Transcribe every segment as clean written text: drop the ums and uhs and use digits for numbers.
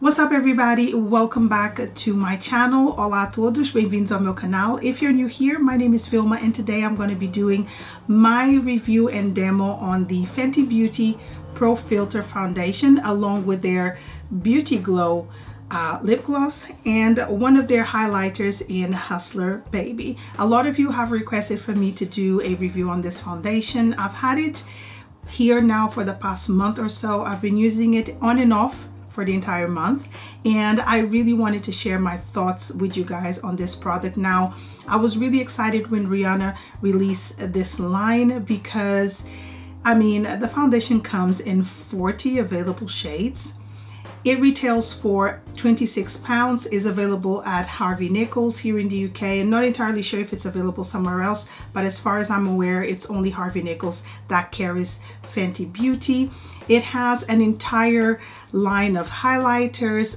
What's up everybody, welcome back to my channel. Olá a todos, bem-vindos ao meu canal. If you're new here, my name is Vilma and today I'm going to be doing my review and demo on the Fenty Beauty Pro Filter foundation along with their Beauty Glow lip gloss and one of their highlighters in Hustla Baby. A lot of you have requested for me to do a review on this foundation. I've had it here now for the past month or so. I've been using it on and off for the entire month and I really wanted to share my thoughts with you guys on this product. Now, I was really excited when Rihanna released this line because I mean the foundation comes in 40 available shades. It retails for £26, is available at Harvey Nichols here in the UK. I'm not entirely sure if it's available somewhere else, but as far as I'm aware, it's only Harvey Nichols that carries Fenty Beauty. It has an entire line of highlighters,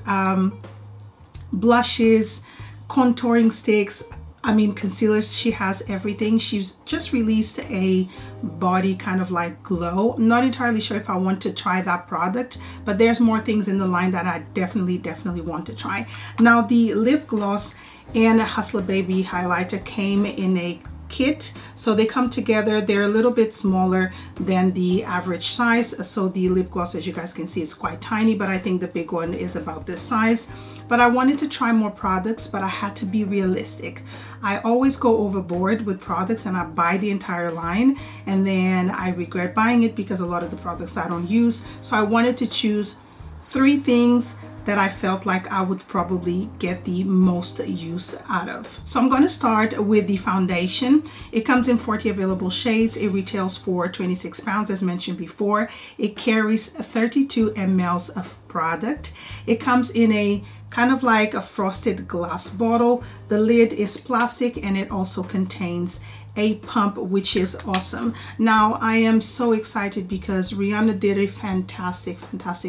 blushes, contouring sticks, I mean concealers. She has everything. She's just released a body kind of like glow. I'm not entirely sure if I want to try that product, but there's more things in the line that I definitely want to try. Now the lip gloss and Hustla Baby highlighter came in a kit, so they come together. They're a little bit smaller than the average size, so the lip gloss, as you guys can see, is quite tiny, but I think the big one is about this size. But I wanted to try more products, but I had to be realistic. I always go overboard with products and I buy the entire line and then I regret buying it because a lot of the products I don't use. So I wanted to choose 3 things that I felt like I would probably get the most use out of. So I'm going to start with the foundation. It comes in 40 available shades. It retails for £26 as mentioned before. It carries 32 ml of product. It comes in a kind of like a frosted glass bottle. The lid is plastic and it also contains a pump, which is awesome. Now I am so excited because Rihanna did a fantastic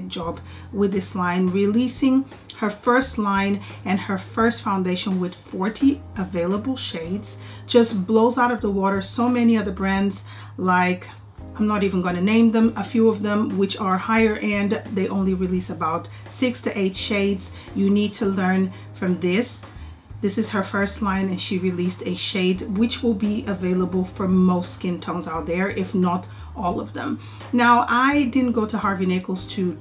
job with this line, releasing her first line and her first foundation with 40 available shades. Just blows out of the water. So many other brands, like I'm not even going to name them, a few of them which are higher end, they only release about 6 to 8 shades. You need to learn from this. This is her first line and she released a shade which will be available for most skin tones out there, if not all of them. Now, I didn't go to Harvey Nichols to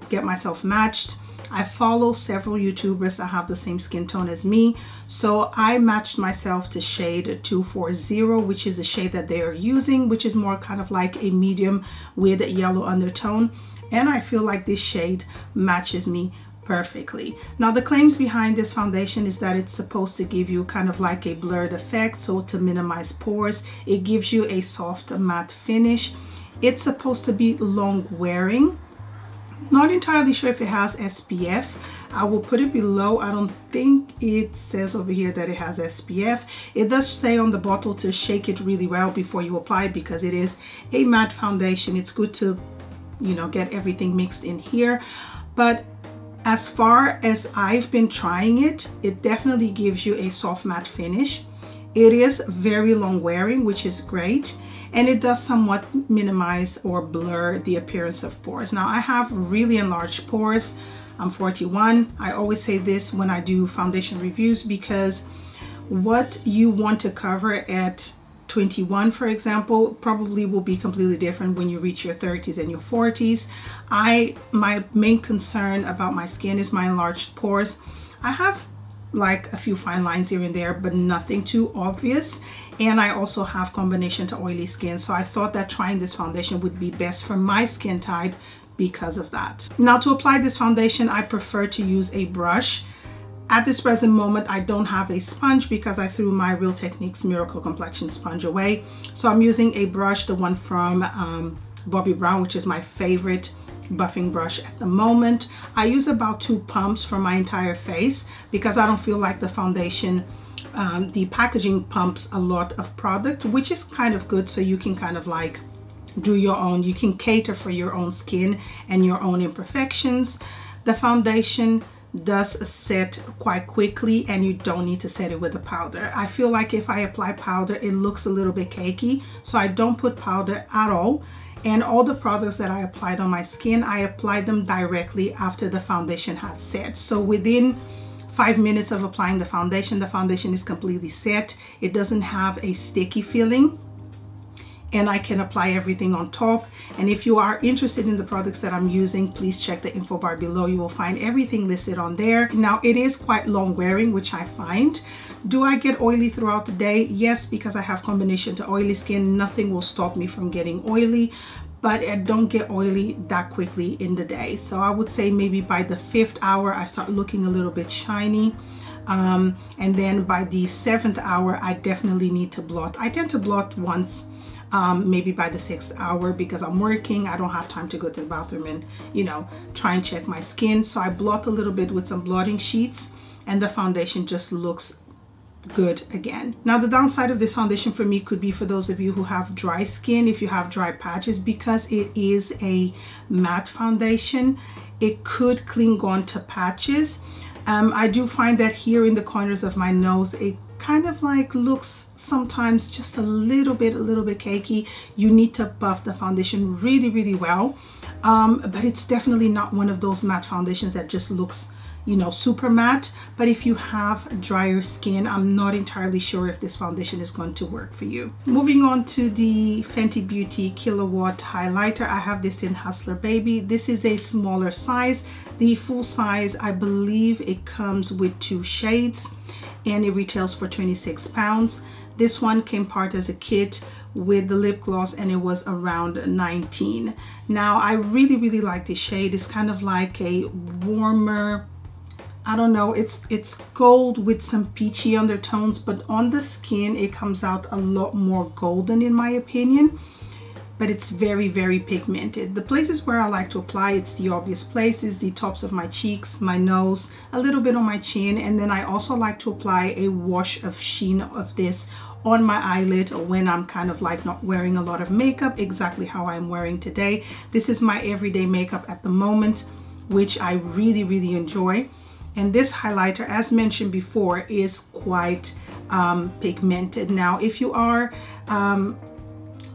get myself matched. I follow several YouTubers that have the same skin tone as me, so I matched myself to shade 240, which is the shade that they are using, which is more kind of like a medium with a yellow undertone, and I feel like this shade matches me perfectly. Now the claims behind this foundation is that it's supposed to give you kind of like a blurred effect, so to minimize pores. It gives you a soft matte finish. It's supposed to be long wearing. Not entirely sure if it has SPF. I will put it below. I don't think it says over here that it has SPF. It does say on the bottle to shake it really well before you apply it because it is a matte foundation. It's good to, you know, get everything mixed in here. But as far as I've been trying it, it definitely gives you a soft matte finish. It is very long wearing, which is great. And it does somewhat minimize or blur the appearance of pores. Now, I have really enlarged pores. I'm 41. I always say this when I do foundation reviews because what you want to cover at 21, for example, probably will be completely different when you reach your 30s and your 40s. My main concern about my skin is my enlarged pores. I have like a few fine lines here and there, but nothing too obvious. And I also have combination to oily skin, so I thought that trying this foundation would be best for my skin type because of that. Now, to apply this foundation, I prefer to use a brush. At this present moment, I don't have a sponge because I threw my Real Techniques Miracle Complexion sponge away. So I'm using a brush, the one from Bobbi Brown, which is my favorite buffing brush at the moment. I use about 2 pumps for my entire face because I don't feel like the foundation, the packaging pumps a lot of product, which is kind of good, so you can kind of like do your own, you can cater for your own skin and your own imperfections. The foundation does set quite quickly and you don't need to set it with a powder. I feel like if I apply powder, it looks a little bit cakey, so I don't put powder at all. And all the products that I applied on my skin, I applied them directly after the foundation had set. So within 5 minutes of applying the foundation is completely set. It doesn't have a sticky feeling, and I can apply everything on top. And if you are interested in the products that I'm using, please check the info bar below. You will find everything listed on there. Now, it is quite long wearing, which I find. Do I get oily throughout the day? Yes, because I have combination to oily skin. Nothing will stop me from getting oily, but I don't get oily that quickly in the day. So I would say maybe by the 5th hour, I start looking a little bit shiny. And then by the 7th hour, I definitely need to blot. I tend to blot once, maybe by the 6th hour, because I'm working. I don't have time to go to the bathroom and, you know, try and check my skin. So I blot a little bit with some blotting sheets, and the foundation just looks good again. Now, the downside of this foundation for me could be for those of you who have dry skin, if you have dry patches, because it is a matte foundation, it could cling on to patches. I do find that here in the corners of my nose, it kind of like looks sometimes just a little bit cakey. You need to buff the foundation really well, but it's definitely not one of those matte foundations that just looks, you know, super matte. But if you have drier skin, I'm not entirely sure if this foundation is going to work for you. Moving on to the Fenty Beauty Kilowatt highlighter. I have this in Hustla Baby. This is a smaller size. The full size, I believe it comes with 2 shades, and it retails for 26 pounds. This one came part as a kit with the lip gloss, and it was around 19. Now, I really like this shade. It's kind of like a warmer, I don't know, it's gold with some peachy undertones, but on the skin it comes out a lot more golden in my opinion. But it's very pigmented. The places where I like to apply, it's the obvious places, the tops of my cheeks, my nose, a little bit on my chin, and then I also like to apply a wash of sheen of this on my eyelid when I'm kind of like not wearing a lot of makeup, exactly how I'm wearing today. This is my everyday makeup at the moment, which I really enjoy. And this highlighter, as mentioned before, is quite pigmented. Now, if you are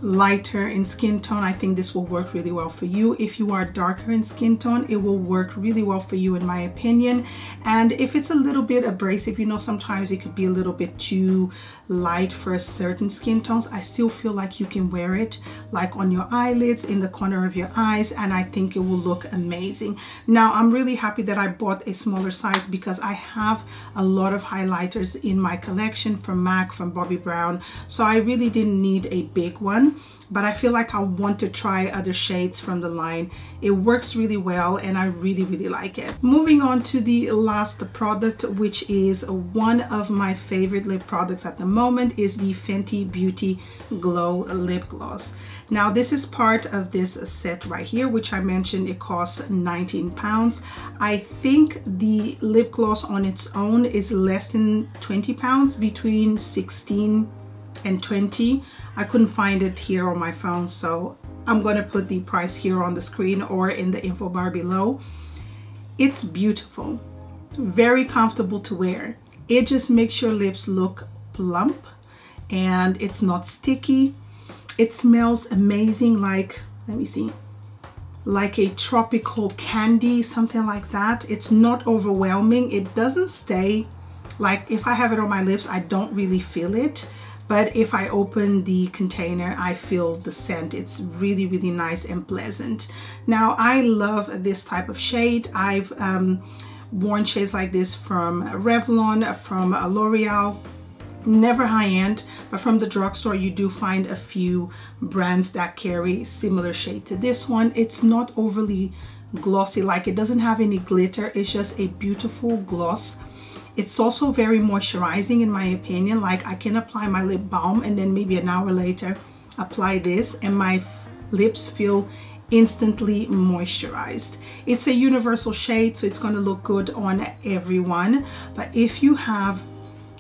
lighter in skin tone, I think this will work really well for you. If you are darker in skin tone, it will work really well for you in my opinion. And if it's a little bit abrasive, you know, sometimes it could be a little bit too light for certain skin tones, I still feel like you can wear it like on your eyelids, in the corner of your eyes, and I think it will look amazing. Now, I'm really happy that I bought a smaller size because I have a lot of highlighters in my collection from MAC, from Bobbi Brown, so I really didn't need a big one. But I feel like I want to try other shades from the line. It works really well and I really like it. Moving on to the last product, which is one of my favorite lip products at the moment, is the Fenty Beauty Glow Lip Gloss. Now, this is part of this set right here, which I mentioned it costs 19 pounds. I think the lip gloss on its own is less than 20 pounds, between 16 and 20. I couldn't find it here on my phone, so I'm gonna put the price here on the screen or in the info bar below. It's beautiful, very comfortable to wear. It just makes your lips look plump and it's not sticky. It smells amazing, like, let me see, like a tropical candy, something like that. It's not overwhelming. It doesn't stay, like if I have it on my lips, I don't really feel it. But if I open the container, I feel the scent. It's really nice and pleasant. Now, I love this type of shade. I've worn shades like this from Revlon, from L'Oreal. Never high-end, but from the drugstore you do find a few brands that carry similar shade to this one. It's not overly glossy, like it doesn't have any glitter. It's just a beautiful gloss. It's also very moisturizing in my opinion. Like, I can apply my lip balm and then maybe an hour later apply this and my lips feel instantly moisturized. It's a universal shade, so it's going to look good on everyone. But if you have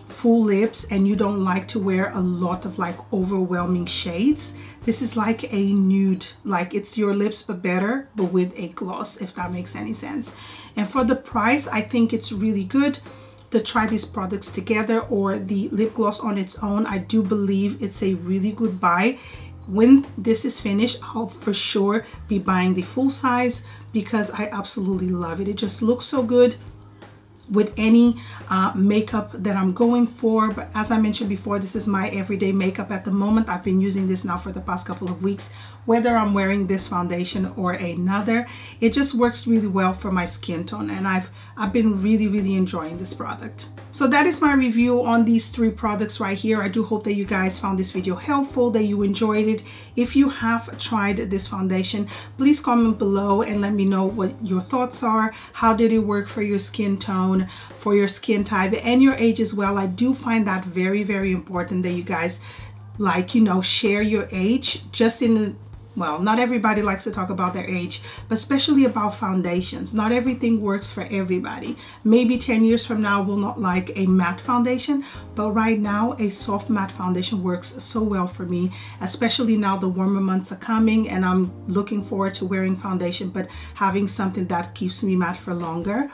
full lips and you don't like to wear a lot of like overwhelming shades, this is like a nude, like it's your lips but better, but with a gloss, if that makes any sense. And for the price, I think it's really good to try these products together, or the lip gloss on its own. I do believe it's a really good buy. when this is finished, I'll for sure be buying the full size because I absolutely love it. It just looks so good with any makeup that I'm going for. But as I mentioned before, this is my everyday makeup at the moment. I've been using this now for the past couple of weeks, whether I'm wearing this foundation or another. It just works really well for my skin tone, and I've been really enjoying this product. So that is my review on these 3 products right here. I do hope that you guys found this video helpful, that you enjoyed it. If you have tried this foundation, please comment below and let me know what your thoughts are. How did it work for your skin tone, for your skin type, and your age as well? I do find that very important that you guys, like, you know, share your age. Just in the, well, not everybody likes to talk about their age, but especially about foundations. Not everything works for everybody. Maybe 10 years from now we'll not like a matte foundation, but right now a soft matte foundation works so well for me, especially now the warmer months are coming and I'm looking forward to wearing foundation but having something that keeps me matte for longer.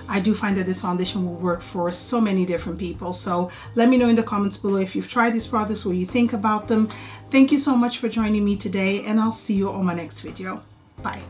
I do find that this foundation will work for so many different people. So let me know in the comments below if you've tried these products, what you think about them. Thank you so much for joining me today, and I'll see you on my next video. Bye.